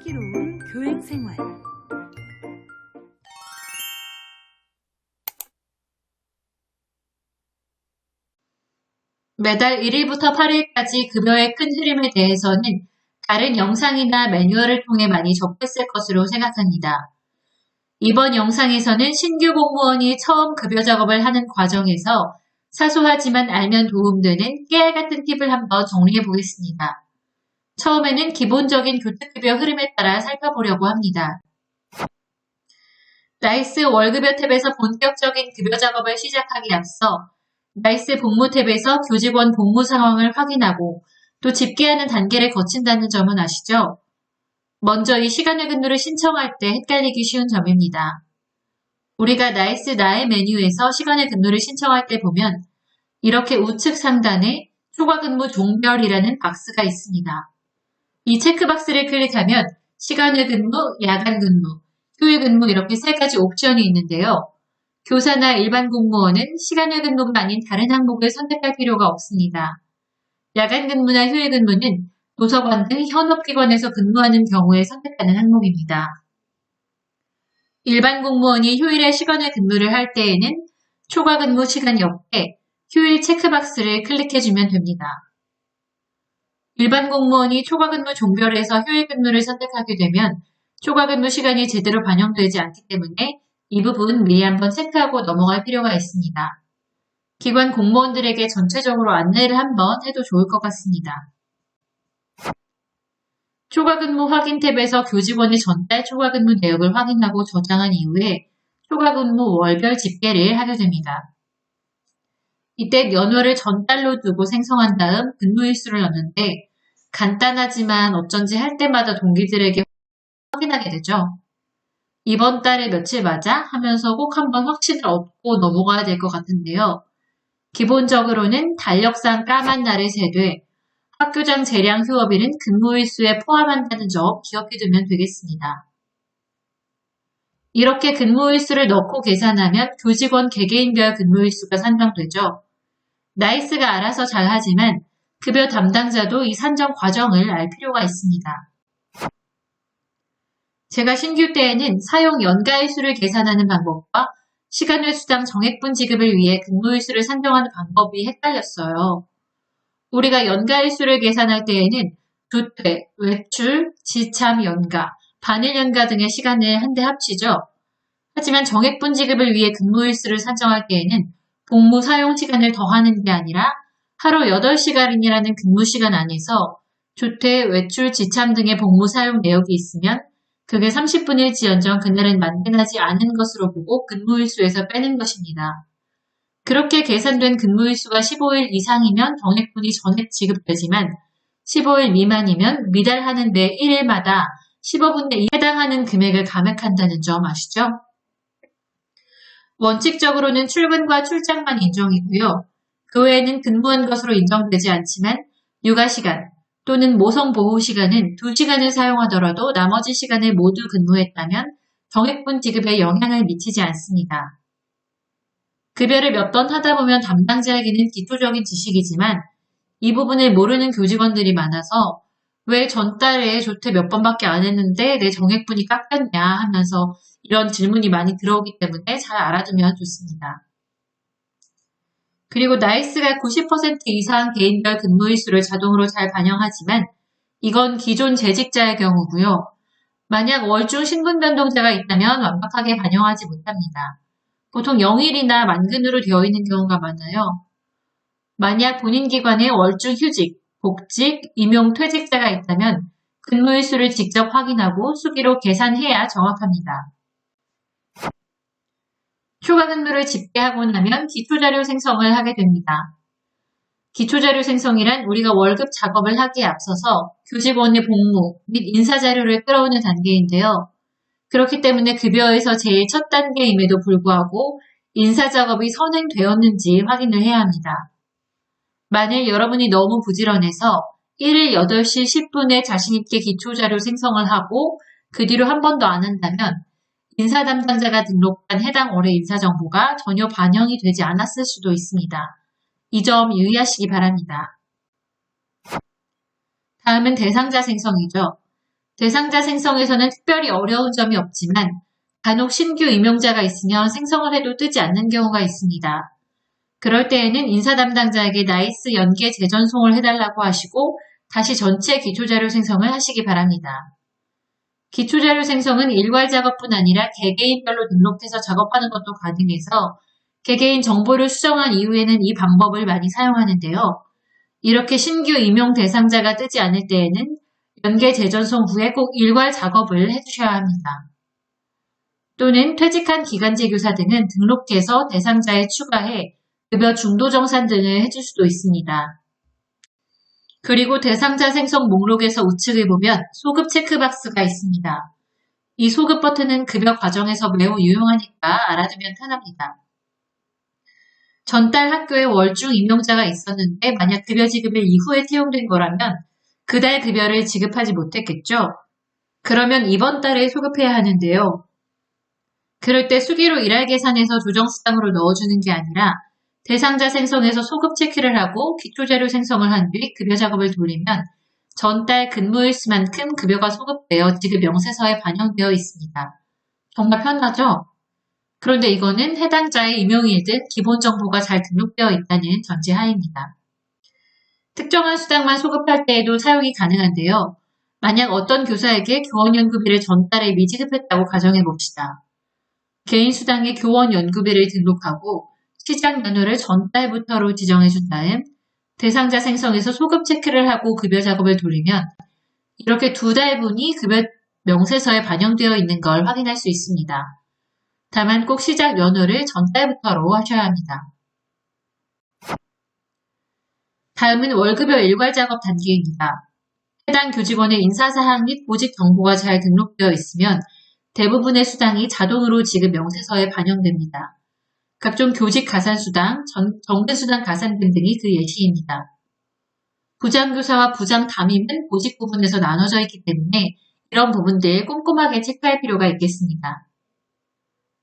슬기로운 교행생활. 매달 1일부터 8일까지 급여의 큰 흐름에 대해서는 다른 영상이나 매뉴얼을 통해 많이 접했을 것으로 생각합니다. 이번 영상에서는 신규 공무원이 처음 급여 작업을 하는 과정에서 사소하지만 알면 도움되는 깨알 같은 팁을 한번 정리해 보겠습니다. 처음에는 기본적인 교특급여 흐름에 따라 살펴보려고 합니다. 나이스 월급여 탭에서 본격적인 급여 작업을 시작하기 앞서 나이스 복무 탭에서 교직원 복무 상황을 확인하고 또 집계하는 단계를 거친다는 점은 아시죠? 먼저 이 시간외 근무를 신청할 때 헷갈리기 쉬운 점입니다. 우리가 나이스 나의 메뉴에서 시간외 근무를 신청할 때 보면 이렇게 우측 상단에 초과 근무 종별이라는 박스가 있습니다. 이 체크박스를 클릭하면 시간외 근무, 야간 근무, 휴일 근무 이렇게 세 가지 옵션이 있는데요. 교사나 일반 공무원은 시간외 근무가 아닌 다른 항목을 선택할 필요가 없습니다. 야간 근무나 휴일 근무는 도서관 등 현업기관에서 근무하는 경우에 선택하는 항목입니다. 일반 공무원이 휴일에 시간외 근무를 할 때에는 초과 근무 시간 옆에 휴일 체크박스를 클릭해주면 됩니다. 일반 공무원이 초과 근무 종별에서 휴일 근무를 선택하게 되면 초과 근무 시간이 제대로 반영되지 않기 때문에 이 부분 미리 한번 체크하고 넘어갈 필요가 있습니다. 기관 공무원들에게 전체적으로 안내를 한번 해도 좋을 것 같습니다. 초과 근무 확인 탭에서 교직원의 전달 초과 근무 내역을 확인하고 저장한 이후에 초과 근무 월별 집계를 하게 됩니다. 이때 연월을 전달로 두고 생성한 다음 근무일수를 넣는데 간단하지만 어쩐지 할 때마다 동기들에게 확인하게 되죠. 이번 달에 며칠 맞아? 하면서 꼭 한번 확신을 얻고 넘어가야 될 것 같은데요. 기본적으로는 달력상 까만 날을 제외 학교장 재량 휴업일은 근무일수에 포함한다는 점 기억해두면 되겠습니다. 이렇게 근무일수를 넣고 계산하면 교직원 개개인별 근무일수가 산정되죠. 나이스가 알아서 잘하지만 급여 담당자도 이 산정 과정을 알 필요가 있습니다. 제가 신규 때에는 사용 연가일수를 계산하는 방법과 시간외 수당 정액분 지급을 위해 근무일수를 산정하는 방법이 헷갈렸어요. 우리가 연가일수를 계산할 때에는 조퇴, 외출, 지참 연가, 반일 연가 등의 시간을 한데 합치죠. 하지만 정액분 지급을 위해 근무일수를 산정할 때에는 복무 사용 시간을 더하는 게 아니라 하루 8시간이라는 근무 시간 안에서 조퇴, 외출, 지참 등의 복무 사용 내역이 있으면 그게 30분일지언정 그날은 만회하지 않은 것으로 보고 근무일수에서 빼는 것입니다. 그렇게 계산된 근무일수가 15일 이상이면 정액분이 전액 지급되지만 15일 미만이면 미달하는 매 1일마다 15분의 2에 해당하는 금액을 감액한다는 점 아시죠? 원칙적으로는 출근과 출장만 인정이고요. 그 외에는 근무한 것으로 인정되지 않지만 육아시간 또는 모성보호시간은 2시간을 사용하더라도 나머지 시간을 모두 근무했다면 정액분 지급에 영향을 미치지 않습니다. 급여를 몇 번 하다 보면 담당자에게는 기초적인 지식이지만 이 부분을 모르는 교직원들이 많아서 왜 전달에 조퇴 몇 번밖에 안 했는데 내 정액분이 깎였냐 하면서 이런 질문이 많이 들어오기 때문에 잘 알아두면 좋습니다. 그리고 나이스가 90% 이상 개인별 근무일수를 자동으로 잘 반영하지만 이건 기존 재직자의 경우고요. 만약 월중 신분 변동자가 있다면 완벽하게 반영하지 못합니다. 보통 0일이나 만근으로 되어 있는 경우가 많아요. 만약 본인 기관에 월중 휴직, 복직, 임용 퇴직자가 있다면 근무일수를 직접 확인하고 수기로 계산해야 정확합니다. 초과 근무를 집계하고 나면 기초자료 생성을 하게 됩니다. 기초자료 생성이란 우리가 월급 작업을 하기에 앞서서 교직원의 복무 및 인사자료를 끌어오는 단계인데요. 그렇기 때문에 급여에서 제일 첫 단계임에도 불구하고 인사작업이 선행되었는지 확인을 해야 합니다. 만일 여러분이 너무 부지런해서 1일 8시 10분에 자신있게 기초자료 생성을 하고 그 뒤로 한 번도 안 한다면 인사 담당자가 등록한 해당 월의 인사정보가 전혀 반영이 되지 않았을 수도 있습니다. 이 점 유의하시기 바랍니다. 다음은 대상자 생성이죠. 대상자 생성에서는 특별히 어려운 점이 없지만 간혹 신규 임용자가 있으면 생성을 해도 뜨지 않는 경우가 있습니다. 그럴 때에는 인사 담당자에게 나이스 연계 재전송을 해달라고 하시고 다시 전체 기초자료 생성을 하시기 바랍니다. 기초자료 생성은 일괄 작업뿐 아니라 개개인별로 등록해서 작업하는 것도 가능해서 개개인 정보를 수정한 이후에는 이 방법을 많이 사용하는데요. 이렇게 신규 임용 대상자가 뜨지 않을 때에는 연계 재전송 후에 꼭 일괄 작업을 해주셔야 합니다. 또는 퇴직한 기간제 교사 등은 등록해서 대상자에 추가해 급여 중도 정산 등을 해줄 수도 있습니다. 그리고 대상자 생성 목록에서 우측을 보면 소급 체크박스가 있습니다. 이 소급 버튼은 급여 과정에서 매우 유용하니까 알아두면 편합니다. 전달 학교에 월중 임용자가 있었는데 만약 급여 지급일 이후에 채용된 거라면 그달 급여를 지급하지 못했겠죠? 그러면 이번 달에 소급해야 하는데요. 그럴 때 수기로 일할 계산해서 조정수당으로 넣어주는 게 아니라 대상자 생성에서 소급 체크를 하고 기초자료 생성을 한 뒤 급여 작업을 돌리면 전달 근무일 수만큼 급여가 소급되어 지급 명세서에 반영되어 있습니다. 정말 편하죠? 그런데 이거는 해당자의 임용일 등 기본 정보가 잘 등록되어 있다는 전제하에입니다. 특정한 수당만 소급할 때에도 사용이 가능한데요. 만약 어떤 교사에게 교원연구비를 전달에 미지급했다고 가정해 봅시다. 개인 수당의 교원연구비를 등록하고 시작 연휴를 전달부터로 지정해 준 다음 대상자 생성에서 소급 체크를 하고 급여 작업을 돌리면 이렇게 2달분이 급여 명세서에 반영되어 있는 걸 확인할 수 있습니다. 다만 꼭 시작 연휴를 전달부터로 하셔야 합니다. 다음은 월급여 일괄 작업 단계입니다. 해당 교직원의 인사사항 및 보직 정보가 잘 등록되어 있으면 대부분의 수당이 자동으로 지급 명세서에 반영됩니다. 각종 교직 가산수당, 정근수당 가산금 등이 그 예시입니다. 부장교사와 부장담임은 보직 부분에서 나눠져 있기 때문에 이런 부분들 꼼꼼하게 체크할 필요가 있겠습니다.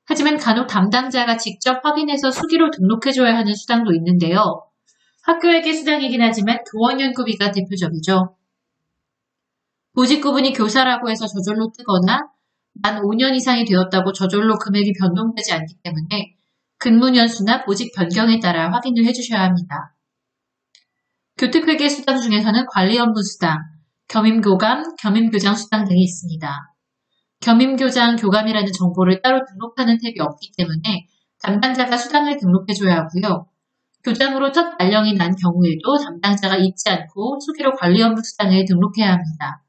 하지만 간혹 담당자가 직접 확인해서 수기로 등록해줘야 하는 수당도 있는데요. 학교에게 수당이긴 하지만 교원연구비가 대표적이죠. 보직 구분이 교사라고 해서 저절로 뜨거나 만 5년 이상이 되었다고 저절로 금액이 변동되지 않기 때문에 근무년수나 보직 변경에 따라 확인을 해주셔야 합니다. 교특회계 수당 중에서는 관리업무수당, 겸임교감, 겸임교장수당 등이 있습니다. 겸임교장, 교감이라는 정보를 따로 등록하는 탭이 없기 때문에 담당자가 수당을 등록해줘야 하고요. 교장으로 첫 발령이 난 경우에도 담당자가 잊지 않고 수기로 관리업무수당을 등록해야 합니다.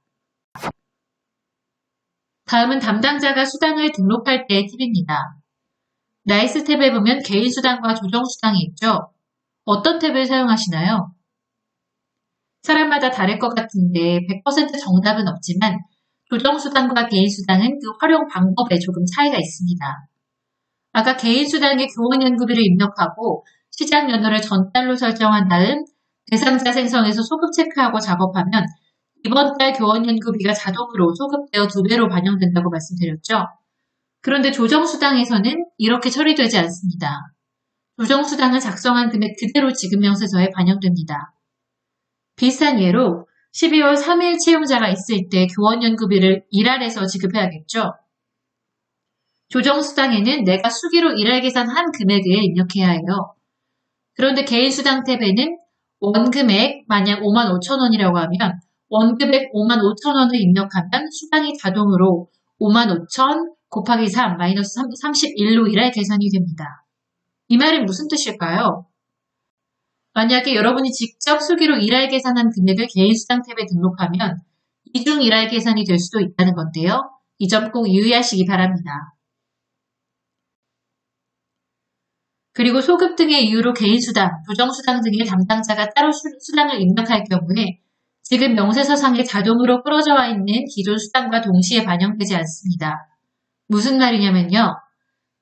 다음은 담당자가 수당을 등록할 때의 팁입니다. 나이스 탭에 보면 개인수당과 조정수당이 있죠. 어떤 탭을 사용하시나요? 사람마다 다를 것 같은데 100% 정답은 없지만 조정수당과 개인수당은 그 활용 방법에 조금 차이가 있습니다. 아까 개인수당에 교원연구비를 입력하고 시작 연도를 전달로 설정한 다음 대상자 생성에서 소급 체크하고 작업하면 이번 달 교원연구비가 자동으로 소급되어 2배로 반영된다고 말씀드렸죠. 그런데 조정수당에서는 이렇게 처리되지 않습니다. 조정수당은 작성한 금액 그대로 지급명세서에 반영됩니다. 비슷한 예로 12월 3일 채용자가 있을 때 교원연구비를 일할에서 지급해야겠죠. 조정수당에는 내가 수기로 일할 계산한 금액을 입력해야 해요. 그런데 개인수당 탭에는 원금액 만약 55,000원이라고 하면 원금액 55,000원을 입력하면 수당이 자동으로 55,000 곱하기 3 마이너스 31로 일할 계산이 됩니다. 이 말은 무슨 뜻일까요? 만약에 여러분이 직접 수기로 일할 계산한 금액을 개인수당 탭에 등록하면 이중 일할 계산이 될 수도 있다는 건데요. 이 점 꼭 유의하시기 바랍니다. 그리고 소급 등의 이유로 개인수당, 조정수당 등의 담당자가 따로 수당을 입력할 경우에 지금 명세서상에 자동으로 끌어져 와 있는 기존 수당과 동시에 반영되지 않습니다. 무슨 말이냐면요.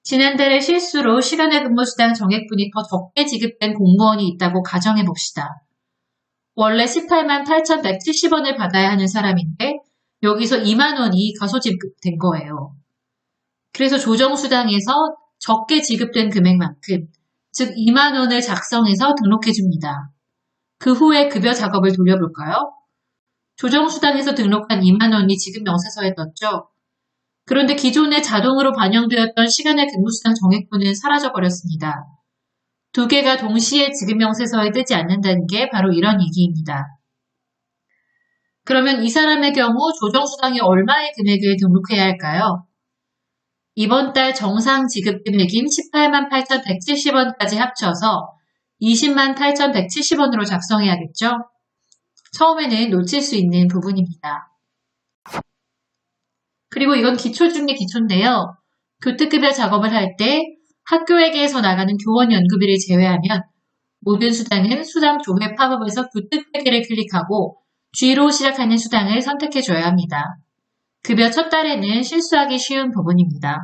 지난달에 실수로 시간외 근무수당 정액분이 더 적게 지급된 공무원이 있다고 가정해 봅시다. 원래 18만 8,170원을 받아야 하는 사람인데 여기서 2만 원이 과소지급된 거예요. 그래서 조정수당에서 적게 지급된 금액만큼 즉 2만 원을 작성해서 등록해 줍니다. 그 후에 급여 작업을 돌려볼까요? 조정수당에서 등록한 2만 원이 지급 명세서에 떴죠. 그런데 기존에 자동으로 반영되었던 시간의 근무수당 정액분은 사라져버렸습니다. 두 개가 동시에 지급 명세서에 뜨지 않는다는 게 바로 이런 얘기입니다. 그러면 이 사람의 경우 조정수당이 얼마의 금액을 등록해야 할까요? 이번 달 정상 지급 금액인 18만 8,170원까지 합쳐서 20만 8,170원으로 작성해야겠죠? 처음에는 놓칠 수 있는 부분입니다. 그리고 이건 기초 중에 기초인데요. 교특급여 작업을 할 때 학교회계에서 나가는 교원연구비를 제외하면 모든 수당은 수당 조회 팝업에서 교특회계를 클릭하고 G로 시작하는 수당을 선택해줘야 합니다. 급여 첫 달에는 실수하기 쉬운 부분입니다.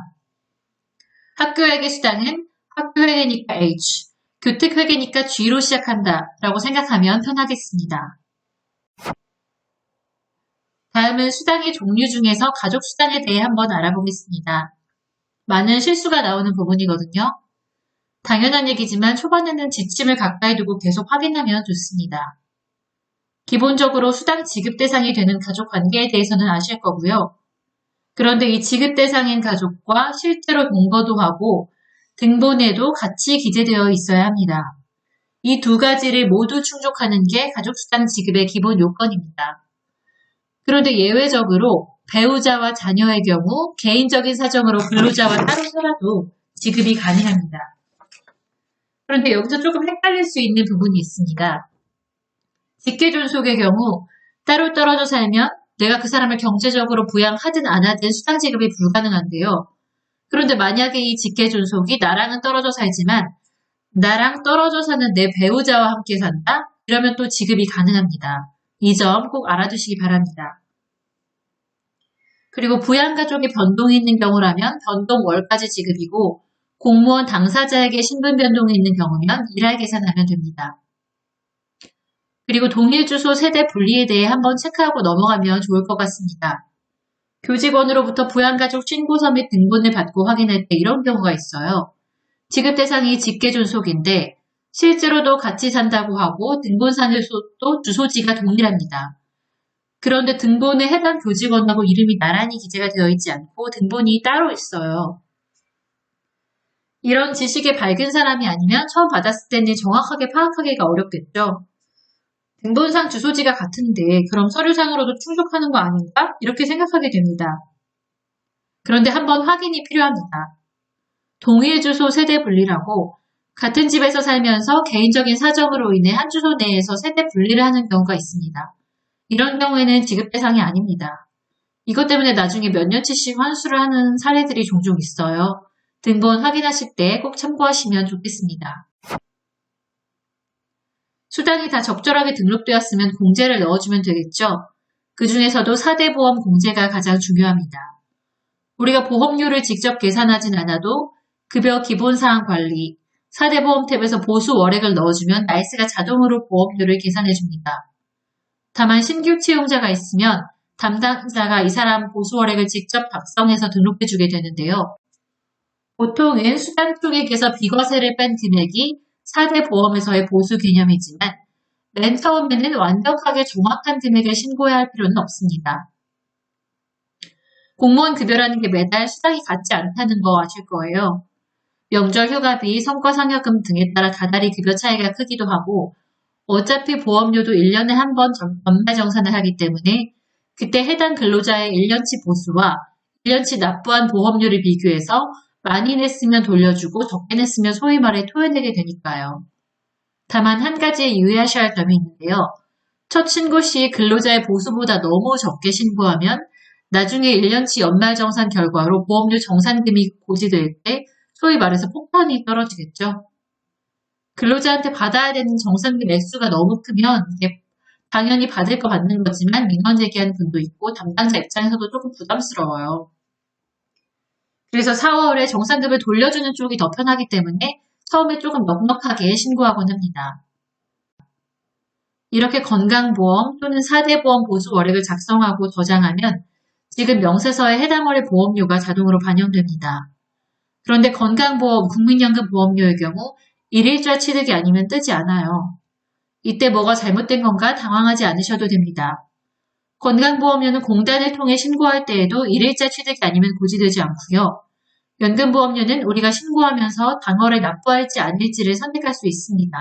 학교회계 수당은 학교회계니까 H, 교특회계니까 G로 시작한다 라고 생각하면 편하겠습니다. 다음은 수당의 종류 중에서 가족수당에 대해 한번 알아보겠습니다. 많은 실수가 나오는 부분이거든요. 당연한 얘기지만 초반에는 지침을 가까이 두고 계속 확인하면 좋습니다. 기본적으로 수당 지급 대상이 되는 가족 관계에 대해서는 아실 거고요. 그런데 이 지급 대상인 가족과 실제로 동거도 하고 등본에도 같이 기재되어 있어야 합니다. 이 두 가지를 모두 충족하는 게 가족수당 지급의 기본 요건입니다. 그런데 예외적으로 배우자와 자녀의 경우 개인적인 사정으로 근로자와 따로 살아도 지급이 가능합니다. 그런데 여기서 조금 헷갈릴 수 있는 부분이 있습니다. 직계존속의 경우 따로 떨어져 살면 내가 그 사람을 경제적으로 부양하든 안 하든 수당 지급이 불가능한데요. 그런데 만약에 이 직계존속이 나랑은 떨어져 살지만 나랑 떨어져 사는 내 배우자와 함께 산다? 이러면 또 지급이 가능합니다. 이 점 꼭 알아두시기 바랍니다. 그리고 부양가족의 변동이 있는 경우라면 변동월까지 지급이고 공무원 당사자에게 신분 변동이 있는 경우면 일할 계산하면 됩니다. 그리고 동일 주소 세대 분리에 대해 한번 체크하고 넘어가면 좋을 것 같습니다. 교직원으로부터 부양가족 신고서 및 등본을 받고 확인할 때 이런 경우가 있어요. 지급 대상이 직계존속인데 실제로도 같이 산다고 하고 등본상에서도 주소지가 동일합니다. 그런데 등본에 해당 교직원하고 이름이 나란히 기재가 되어 있지 않고 등본이 따로 있어요. 이런 지식에 밝은 사람이 아니면 처음 받았을 때는 정확하게 파악하기가 어렵겠죠. 등본상 주소지가 같은데 그럼 서류상으로도 충족하는 거 아닌가? 이렇게 생각하게 됩니다. 그런데 한번 확인이 필요합니다. 동일 주소 세대 분리라고 같은 집에서 살면서 개인적인 사정으로 인해 한 주소 내에서 세대 분리를 하는 경우가 있습니다. 이런 경우에는 지급 대상이 아닙니다. 이것 때문에 나중에 몇 년치씩 환수를 하는 사례들이 종종 있어요. 등본 확인하실 때 꼭 참고하시면 좋겠습니다. 수당이 다 적절하게 등록되었으면 공제를 넣어주면 되겠죠. 그 중에서도 4대 보험 공제가 가장 중요합니다. 우리가 보험료를 직접 계산하진 않아도 급여 기본사항 관리, 4대 보험 탭에서 보수 월액을 넣어주면 나이스가 자동으로 보험료를 계산해줍니다. 다만 신규 채용자가 있으면 담당자가 이 사람 보수 월액을 직접 작성해서 등록해주게 되는데요. 보통은 수당 총액에서 비과세를 뺀 금액이 4대 보험에서의 보수 개념이지만 맨 처음에는 완벽하게 정확한 금액을 신고해야 할 필요는 없습니다. 공무원 급여라는 게 매달 수당이 같지 않다는 거 아실 거예요. 명절 휴가비, 성과상여금 등에 따라 다달이 급여 차이가 크기도 하고 어차피 보험료도 1년에 한 번 연말정산을 하기 때문에 그때 해당 근로자의 1년치 보수와 1년치 납부한 보험료를 비교해서 많이 냈으면 돌려주고 적게 냈으면 소위 말해 토해내게 되니까요. 다만 한 가지 유의하셔야 할 점이 있는데요. 첫 신고 시 근로자의 보수보다 너무 적게 신고하면 나중에 1년치 연말정산 결과로 보험료 정산금이 고지될 때 소위 말해서 폭탄이 떨어지겠죠. 근로자한테 받아야 되는 정산금 액수가 너무 크면 이게 당연히 받을 거 받는 거지만 민원 제기하는 분도 있고 담당자 입장에서도 조금 부담스러워요. 그래서 4월에 정산금을 돌려주는 쪽이 더 편하기 때문에 처음에 조금 넉넉하게 신고하곤 합니다. 이렇게 건강보험 또는 4대 보험 보수 월액을 작성하고 저장하면 지금 명세서에 해당 월의 보험료가 자동으로 반영됩니다. 그런데 건강보험, 국민연금 보험료의 경우 일일자 취득이 아니면 뜨지 않아요. 이때 뭐가 잘못된 건가 당황하지 않으셔도 됩니다. 건강보험료는 공단을 통해 신고할 때에도 일일자 취득이 아니면 고지되지 않고요. 연금보험료는 우리가 신고하면서 당월에 납부할지 아닐지를 선택할 수 있습니다.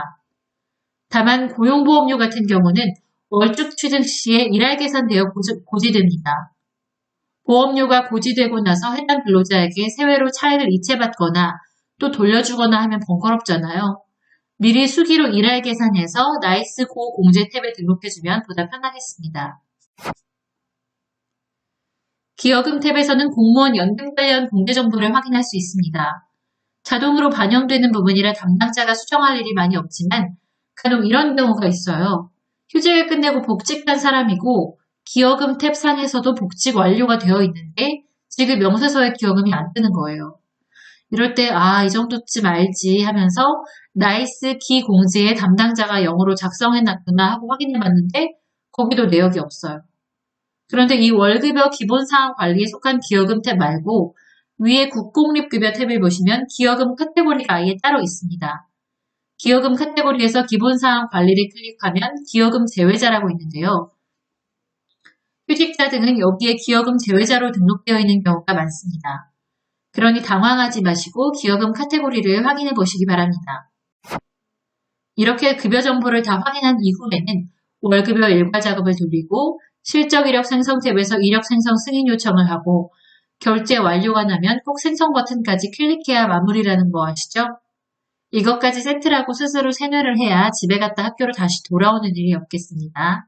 다만 고용보험료 같은 경우는 월쭉 취득 시에 일할 계산되어 고지됩니다. 보험료가 고지되고 나서 해당 근로자에게 세외로 차액을 이체받거나 또 돌려주거나 하면 번거롭잖아요. 미리 수기로 일할 계산해서 나이스 고 공제 탭에 등록해주면 보다 편하겠습니다. 기여금 탭에서는 공무원 연금 관련 공제 정보를 확인할 수 있습니다. 자동으로 반영되는 부분이라 담당자가 수정할 일이 많이 없지만 간혹 이런 경우가 있어요. 휴직을 끝내고 복직한 사람이고 기여금 탭 상에서도 복직 완료가 되어 있는데 지급 명세서에 기여금이 안 뜨는 거예요. 이럴 때 이 정도쯤 알지 하면서 나이스 기 공제에 담당자가 영어로 작성해놨구나 하고 확인해봤는데 거기도 내역이 없어요. 그런데 이 월급여 기본사항 관리에 속한 기여금 탭 말고 위에 국공립급여 탭을 보시면 기여금 카테고리가 아예 따로 있습니다. 기여금 카테고리에서 기본사항 관리를 클릭하면 기여금 제외자라고 있는데요. 휴직자 등은 여기에 기여금 제외자로 등록되어 있는 경우가 많습니다. 그러니 당황하지 마시고 기여금 카테고리를 확인해 보시기 바랍니다. 이렇게 급여 정보를 다 확인한 이후에는 월급여 일괄 작업을 돌리고 실적 이력 생성 탭에서 이력 생성 승인 요청을 하고 결제 완료가 나면 꼭 생성 버튼까지 클릭해야 마무리라는 거 아시죠? 이것까지 세트라고 스스로 세뇌를 해야 집에 갔다 학교로 다시 돌아오는 일이 없겠습니다.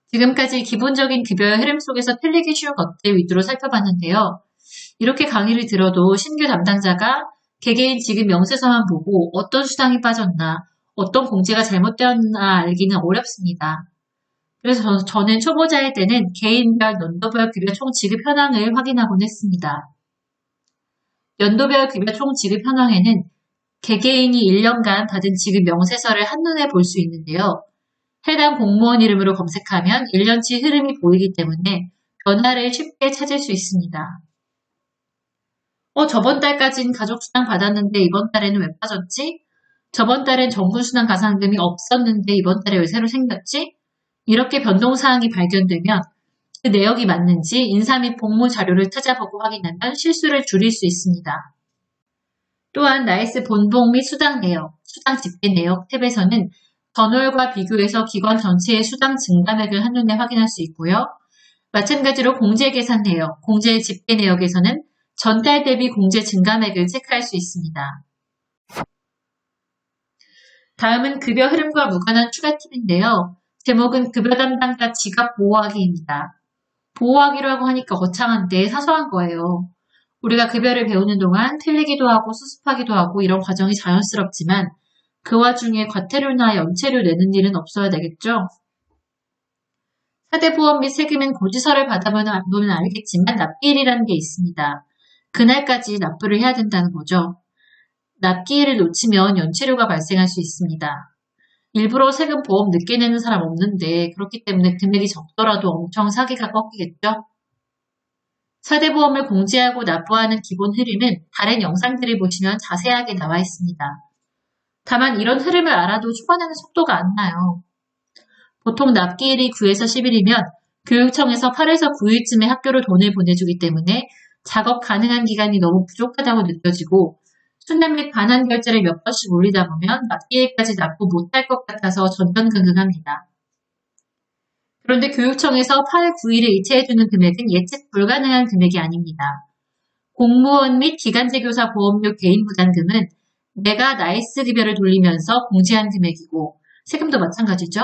지금까지 기본적인 급여의 흐름 속에서 틀리기 쉬운 것들 위주로 살펴봤는데요. 이렇게 강의를 들어도 신규 담당자가 개개인 지급 명세서만 보고 어떤 수당이 빠졌나, 어떤 공제가 잘못되었나 알기는 어렵습니다. 그래서 저는 초보자일 때는 개인별, 연도별 급여 총 지급 현황을 확인하곤 했습니다. 연도별 급여 총 지급 현황에는 개개인이 1년간 받은 지급 명세서를 한눈에 볼 수 있는데요. 해당 공무원 이름으로 검색하면 1년치 흐름이 보이기 때문에 변화를 쉽게 찾을 수 있습니다. 저번 달까진 가족수당 받았는데 이번 달에는 왜 빠졌지? 저번 달엔 정부수당 가산금이 없었는데 이번 달에 왜 새로 생겼지? 이렇게 변동사항이 발견되면 그 내역이 맞는지 인사 및 복무 자료를 찾아보고 확인하면 실수를 줄일 수 있습니다. 또한 나이스 본봉 및 수당 내역, 수당 집계 내역 탭에서는 전월과 비교해서 기관 전체의 수당 증감액을 한눈에 확인할 수 있고요. 마찬가지로 공제 계산 내역, 공제 집계 내역에서는 전달 대비 공제 증감액을 체크할 수 있습니다. 다음은 급여 흐름과 무관한 추가 팁인데요. 제목은 급여 담당자 지갑 보호하기입니다. 보호하기라고 하니까 거창한데 사소한 거예요. 우리가 급여를 배우는 동안 틀리기도 하고 수습하기도 하고 이런 과정이 자연스럽지만 그 와중에 과태료나 연체료 내는 일은 없어야 되겠죠? 사대보험 및 세금은 고지서를 받아보면 알겠지만 납기일이라는 게 있습니다. 그날까지 납부를 해야 된다는 거죠. 납기일을 놓치면 연체료가 발생할 수 있습니다. 일부러 세금 보험 늦게 내는 사람 없는데 그렇기 때문에 금액이 적더라도 엄청 사기가 꺾이겠죠? 사대보험을 공제하고 납부하는 기본 흐름은 다른 영상들을 보시면 자세하게 나와 있습니다. 다만 이런 흐름을 알아도 초반에는 속도가 안 나요. 보통 납기일이 9에서 10일이면 교육청에서 8에서 9일쯤에 학교로 돈을 보내주기 때문에 작업 가능한 기간이 너무 부족하다고 느껴지고 수납 및 반환 결제를 몇 번씩 올리다 보면 납기일까지 납부 못할 것 같아서 전전긍긍합니다. 그런데 교육청에서 8, 9일에 이체해주는 금액은 예측 불가능한 금액이 아닙니다. 공무원 및 기간제 교사 보험료 개인 부담금은 내가 나이스 급여를 돌리면서 공제한 금액이고 세금도 마찬가지죠.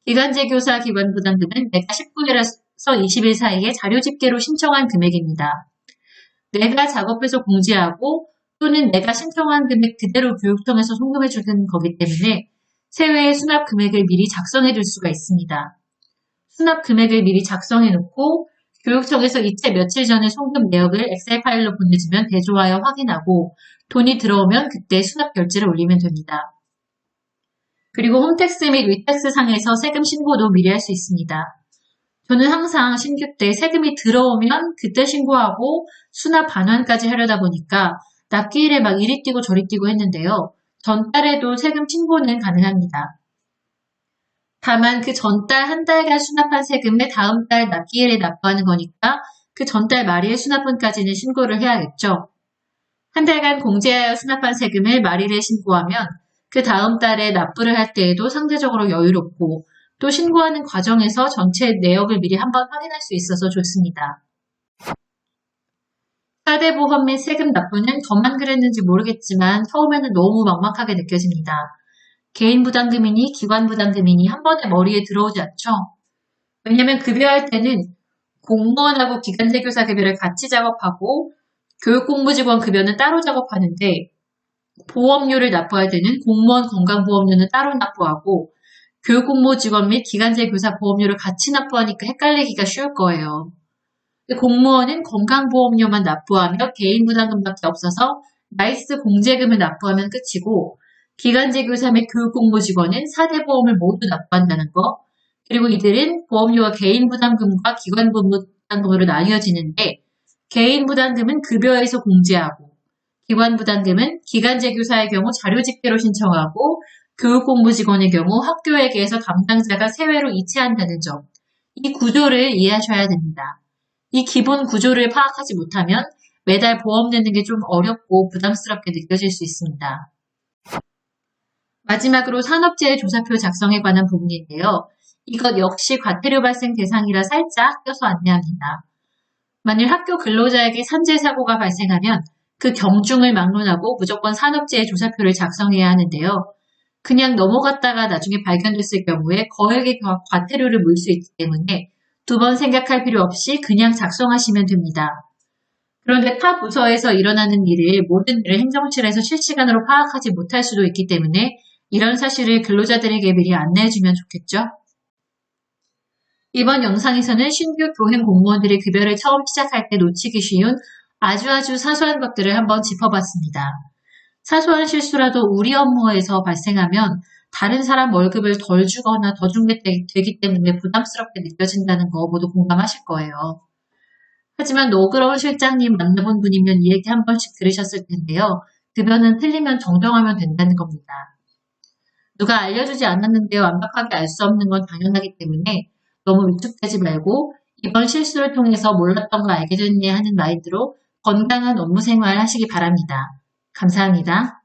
기간제 교사 기관 부담금은 내가 19일에서 20일 사이에 자료 집계로 신청한 금액입니다. 내가 작업해서 공제하고 또는 내가 신청한 금액 그대로 교육청에서 송금해 주는 거기 때문에 세외의 수납 금액을 미리 작성해 둘 수가 있습니다. 수납 금액을 미리 작성해 놓고 교육청에서 이체 며칠 전에 송금 내역을 엑셀 파일로 보내주면 대조하여 확인하고 돈이 들어오면 그때 수납 결제를 올리면 됩니다. 그리고 홈택스 및 위택스 상에서 세금 신고도 미리 할 수 있습니다. 저는 항상 신규 때 세금이 들어오면 그때 신고하고 수납 반환까지 하려다 보니까 납기일에 막 이리 뛰고 저리 뛰고 했는데요. 전달에도 세금 신고는 가능합니다. 다만 그 전달 한 달간 수납한 세금을 다음 달 납기일에 납부하는 거니까 그 전달 말일 수납분까지는 신고를 해야겠죠. 한 달간 공제하여 수납한 세금을 말일에 신고하면 그 다음 달에 납부를 할 때에도 상대적으로 여유롭고 또 신고하는 과정에서 전체 내역을 미리 한번 확인할 수 있어서 좋습니다. 4대 보험 및 세금 납부는 저만 그랬는지 모르겠지만 처음에는 너무 막막하게 느껴집니다. 개인 부담금이니 기관 부담금이니 한 번에 머리에 들어오지 않죠. 왜냐하면 급여할 때는 공무원하고 기간제 교사 급여를 같이 작업하고 교육공무직원 급여는 따로 작업하는데 보험료를 납부할 때는 공무원 건강보험료는 따로 납부하고 교육공무직원 및 기간제 교사 보험료를 같이 납부하니까 헷갈리기가 쉬울 거예요. 공무원은 건강보험료만 납부하며 개인 부담금밖에 없어서 나이스 공제금을 납부하면 끝이고 기간제 교사 및 교육공무직원은 4대 보험을 모두 납부한다는 거, 그리고 이들은 보험료가 개인 부담금과 기관 부담금으로 나뉘어지는데 개인 부담금은 급여에서 공제하고 기관 부담금은 기간제 교사의 경우 자료 집계로 신청하고 교육공무직원의 경우 학교에게서 담당자가 세외로 이체한다는 점, 이 구조를 이해하셔야 됩니다. 이 기본 구조를 파악하지 못하면 매달 보험 내는 게 좀 어렵고 부담스럽게 느껴질 수 있습니다. 마지막으로 산업재해 조사표 작성에 관한 부분인데요. 이것 역시 과태료 발생 대상이라 살짝 껴서 안내합니다. 만일 학교 근로자에게 산재 사고가 발생하면 그 경중을 막론하고 무조건 산업재해 조사표를 작성해야 하는데요. 그냥 넘어갔다가 나중에 발견됐을 경우에 거액의 과태료를 물 수 있기 때문에 두 번 생각할 필요 없이 그냥 작성하시면 됩니다. 그런데 타 부서에서 일어나는 일을 모든 일을 행정실에서 실시간으로 파악하지 못할 수도 있기 때문에 이런 사실을 근로자들에게 미리 안내해주면 좋겠죠? 이번 영상에서는 신규 교행 공무원들의 급여를 처음 시작할 때 놓치기 쉬운 아주 사소한 것들을 한번 짚어봤습니다. 사소한 실수라도 우리 업무에서 발생하면 다른 사람 월급을 덜 주거나 더 주게 되기 때문에 부담스럽게 느껴진다는 거 모두 공감하실 거예요. 하지만 너그러운 실장님 만나본 분이면 이 얘기 한 번씩 들으셨을 텐데요. 급여는 틀리면 정정하면 된다는 겁니다. 누가 알려주지 않았는데 완벽하게 알 수 없는 건 당연하기 때문에 너무 위축되지 말고 이번 실수를 통해서 몰랐던 거 알게 됐네 하는 마인드로 건강한 업무 생활 하시기 바랍니다. 감사합니다.